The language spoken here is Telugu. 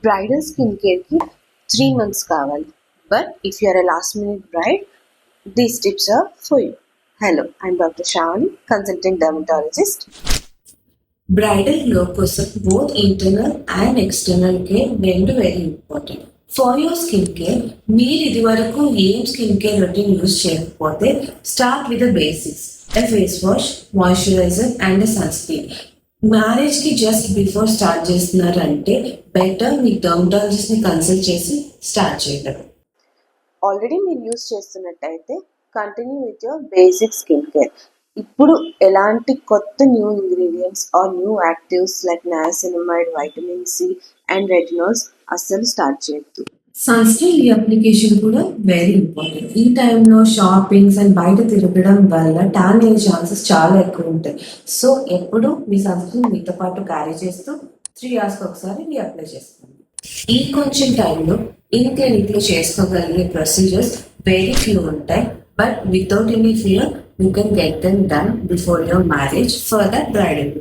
బ్రైడల్ స్కిన్ కేర్కి 3 months కావాలి. But if you're a last minute bride, these tips are for you. Hello, I'm doctor Sravani, consultant dermatologist. Bridal glow కోసం both internal and external care రెండు very important. For your skin care, మీరు ఇది వరకు ఏం స్కిన్ కేర్ రొటీన్ యూజ్ చేయకపోతే start with the basics. A face wash, moisturiser and sunscreen. మ్యారేజ్కి జస్ట్ బిఫోర్ స్టార్ట్ చేస్తున్నారంటే బెటర్ మీ డర్మటాలజిస్ట్ని కన్సల్ట్ చేసి స్టార్ట్ చేయడం. ఆల్రెడీ మీరు యూజ్ చేస్తున్నట్టయితే continue with your basic skin care. ఇప్పుడు ఎలాంటి కొత్త new ingredients or new actives like niacinamide, vitamin C and retinols అస్సలు స్టార్ట్ చేయొద్దు. సన్ స్క్రీన్ అప్లికేషన్ కూడా వెరీ ఇంపార్టెంట్. ఈ టైంలో షాపింగ్స్ అండ్ బయట తిరగడం వల్ల ట్యాన్ అయ్యే ఛాన్సెస్ చాలా ఎక్కువ ఉంటాయి. సో ఎప్పుడు మీ సన్ స్క్రీన్ మీతో పాటు క్యారీ చేస్తూ 3 hours ఒకసారి అప్లై చేసుకోండి. ఈ కొంచెం టైంలో ఇన్ క్లినిక్లో చేసుకోగలిగే ప్రొసీజర్స్ వెరీ ఫ్యూ ఉంటాయి. But without any fear you can get them done before your marriage for that bridal.